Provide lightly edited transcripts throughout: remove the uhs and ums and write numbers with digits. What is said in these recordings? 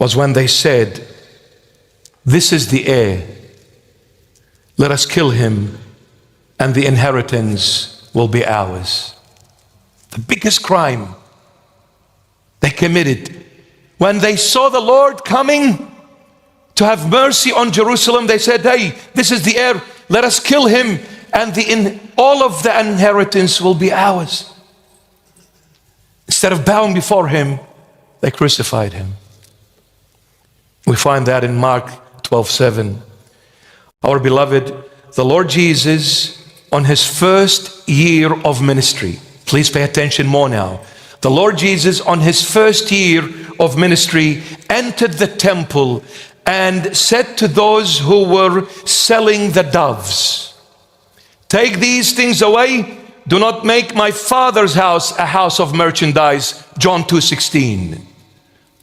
was when they said, "This is the heir. Let us kill him, and the inheritance will be ours." The biggest crime they committed. When they saw the Lord coming to have mercy on Jerusalem, they said, "Hey, this is the heir. Let us kill him, and all of the inheritance will be ours." Instead of bowing before him, they crucified him. We find that in Mark 12:7. Our beloved, the Lord Jesus, on his first year of ministry, please pay attention more now. The Lord Jesus, on his first year of ministry, entered the temple and said to those who were selling the doves, "Take these things away. Do not make my Father's house a house of merchandise." John 2:16.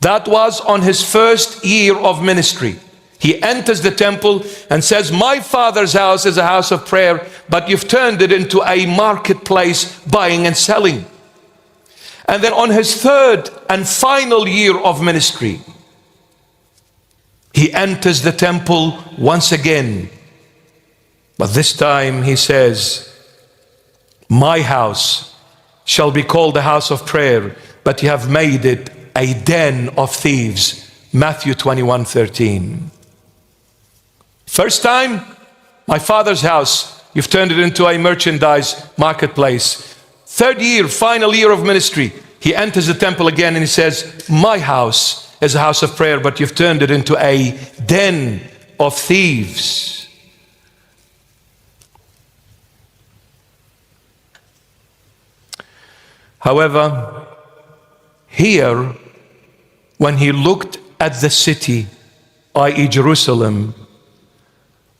That was on his first year of ministry. He enters the temple and says, "My Father's house is a house of prayer, but you've turned it into a marketplace, buying and selling." And then on his third and final year of ministry, he enters the temple once again. But this time he says, "My house shall be called a house of prayer, but you have made it a den of thieves." Matthew 21:13. First time, "My Father's house, you've turned it into a merchandise marketplace." Third year, final year of ministry, he enters the temple again and he says, "My house is a house of prayer, but you've turned it into a den of thieves." However, here, when he looked at the city, i.e. Jerusalem,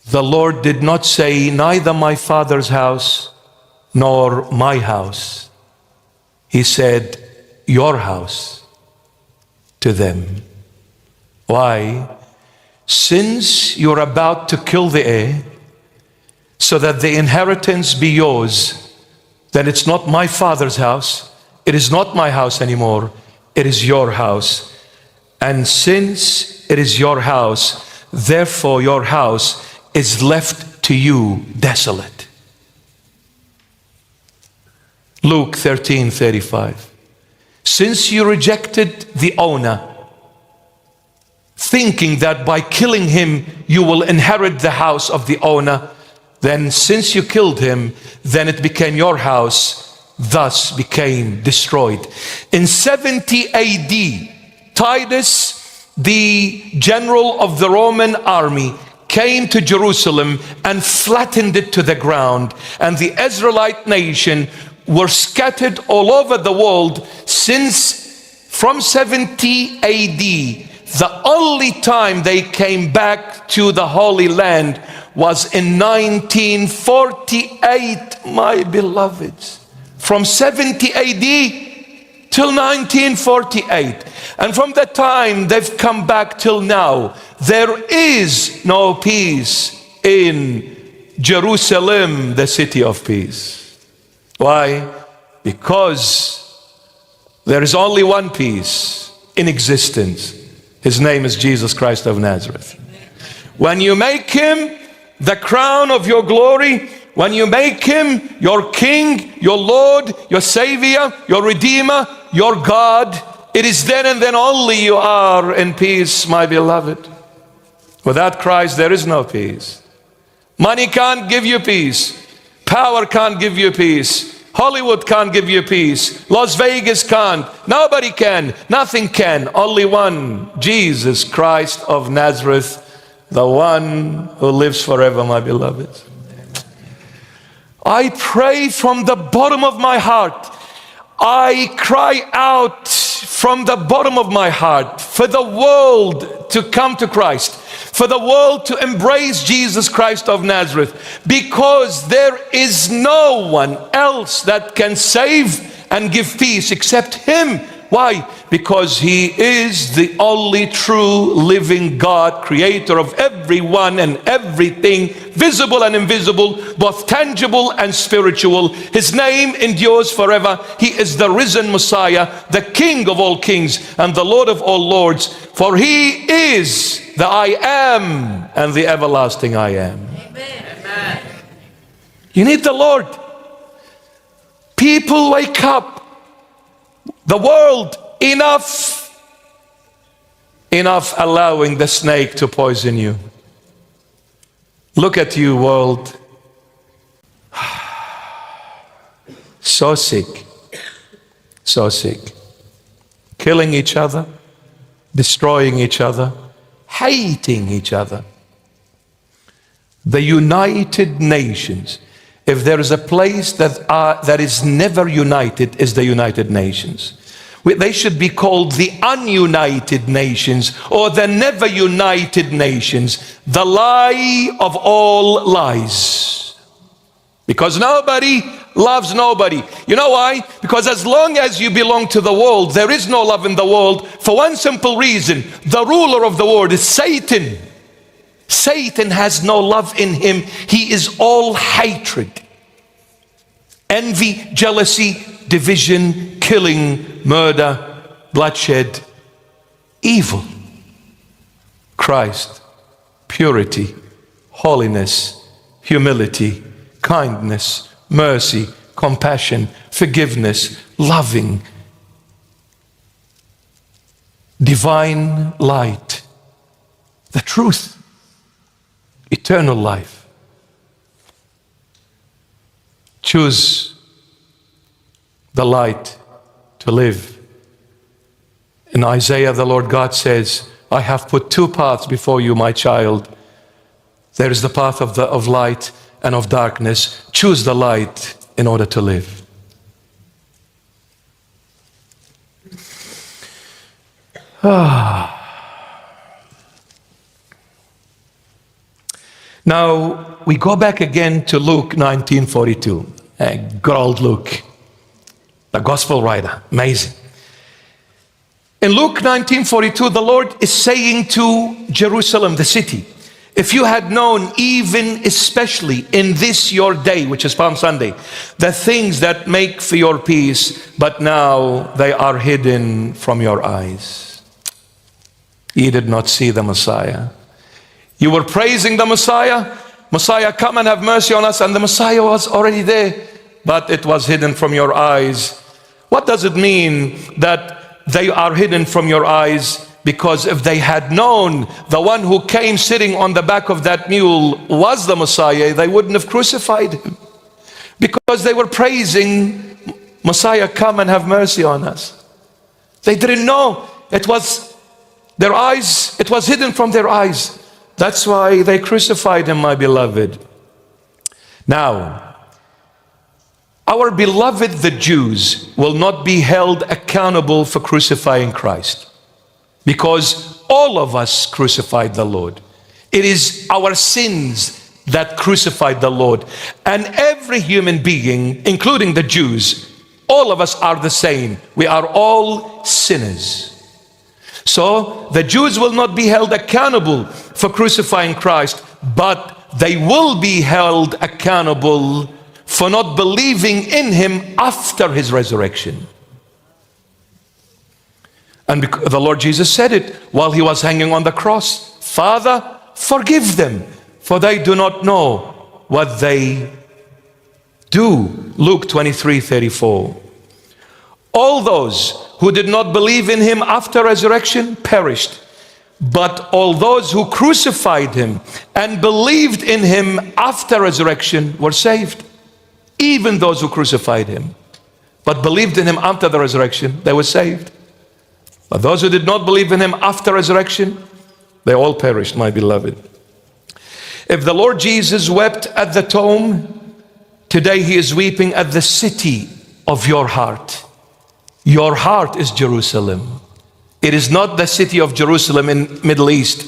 the Lord did not say, "Neither my Father's house nor my house." He said, "Your house," to them. Why? Since you're about to kill the heir so that the inheritance be yours, then it's not my Father's house. It is not my house anymore. It is your house. And since it is your house, therefore your house is left to you desolate. Luke 13:35. Since you rejected the owner, thinking that by killing him you will inherit the house of the owner, then since you killed him, then it became your house, thus became destroyed. In 70 AD, Titus, the general of the Roman army, came to Jerusalem and flattened it to the ground, and the Israelite nation were scattered all over the world since from 70 AD. The only time they came back to the Holy Land was in 1948, my beloveds. From 70 AD till 1948. And from that time they've come back till now. There is no peace in Jerusalem, the city of peace. Why? Because there is only one peace in existence. His name is Jesus Christ of Nazareth. When you make him the crown of your glory, when you make him your King, your Lord, your Savior, your Redeemer, your God, it is then and then only you are in peace, my beloved. Without Christ, there is no peace. Money can't give you peace. Power can't give you peace. Hollywood can't give you peace. Las Vegas can't. Nobody can. Nothing can. Only one, Jesus Christ of Nazareth, the one who lives forever, my beloved. I pray from the bottom of my heart. I cry out from the bottom of my heart for the world to come to Christ, for the world to embrace Jesus Christ of Nazareth, because there is no one else that can save and give peace except him. Why? Because he is the only true living God, creator of everyone and everything, visible and invisible, both tangible and spiritual. His name endures forever. He is the risen Messiah, the King of all kings and the Lord of all lords. For he is the I am and the everlasting I am. Amen. You need the Lord. People, wake up. The world, enough allowing the snake to poison you. Look at you, world. So sick. So sick. Killing each other, destroying each other, hating each other. The United Nations. If there is a place that is never united, is the United Nations. They should be called the ununited nations or the never united nations. The lie of all lies. Because nobody loves nobody. You know why? Because as long as you belong to the world, there is no love in the world. For one simple reason, the ruler of the world is Satan. Satan has no love in him. He is all hatred. Envy, jealousy, division, killing, murder, bloodshed, evil. Christ, purity, holiness, humility, kindness, mercy, compassion, forgiveness, loving, divine light, the truth, eternal life. Choose the light to live. In Isaiah, the Lord God says, I have put two paths before you, my child. There is the path of light and of darkness. Choose the light in order to live. Now, we go back again to Luke 19:42. Good old Luke, the gospel writer, amazing. In Luke 19:42, the Lord is saying to Jerusalem, the city, if you had known, even especially in this your day, which is Palm Sunday, the things that make for your peace, but now they are hidden from your eyes. You did not see the Messiah. You were praising the Messiah. Messiah, come and have mercy on us. And the Messiah was already there, but it was hidden from your eyes. What does it mean that they are hidden from your eyes? Because if they had known the one who came sitting on the back of that mule was the Messiah, they wouldn't have crucified him. Because they were praising, Messiah, come and have mercy on us. They didn't know. It was their eyes, it was hidden from their eyes. That's why they crucified him, my beloved. Now, our beloved the Jews will not be held accountable for crucifying Christ, because all of us crucified the Lord. It is our sins that crucified the Lord. And every human being, including the Jews, all of us are the same. We are all sinners. So the Jews will not be held accountable for crucifying Christ, but they will be held accountable for not believing in him after his resurrection. And the Lord Jesus said it while he was hanging on the cross. Father, forgive them, for they do not know what they do. Luke 23:34. All those who did not believe in him after resurrection perished, but all those who crucified him and believed in him after resurrection were saved. Even those who crucified him but believed in him after the resurrection, they were saved. But those who did not believe in him after resurrection, they all perished, my beloved. If the Lord Jesus wept at the tomb, today he is weeping at the city of your heart. Your heart is Jerusalem. It is not the city of Jerusalem in Middle East.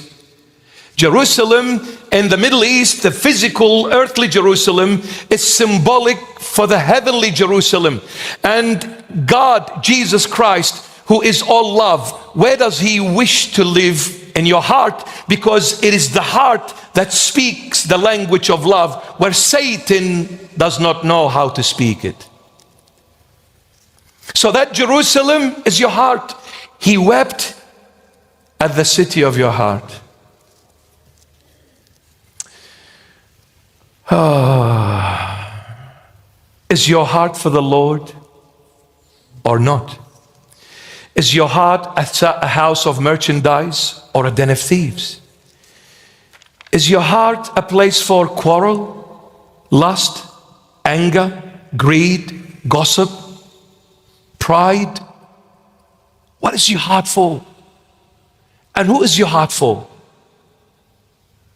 Jerusalem in the Middle East, the physical earthly Jerusalem, is symbolic for the heavenly Jerusalem. And God, Jesus Christ, who is all love, where does he wish to live? In your heart, because it is the heart that speaks the language of love, where Satan does not know how to speak it. So that Jerusalem is your heart. He wept at the city of your heart. Is your heart for the Lord or not? Is your heart a house of merchandise or a den of thieves? Is your heart a place for quarrel, lust, anger, greed, gossip, pride? What is your heart for? And who is your heart for?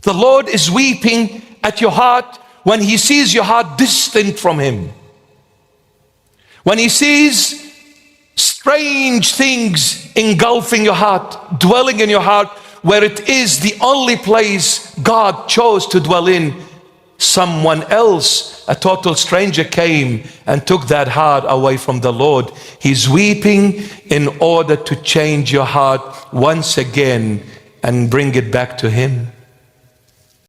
The Lord is weeping at your heart when he sees your heart distant from him. When he sees strange things engulfing your heart, dwelling in your heart, where it is the only place God chose to dwell in. Someone else, a total stranger, came and took that heart away from the Lord. He's weeping in order to change your heart once again and bring it back to him.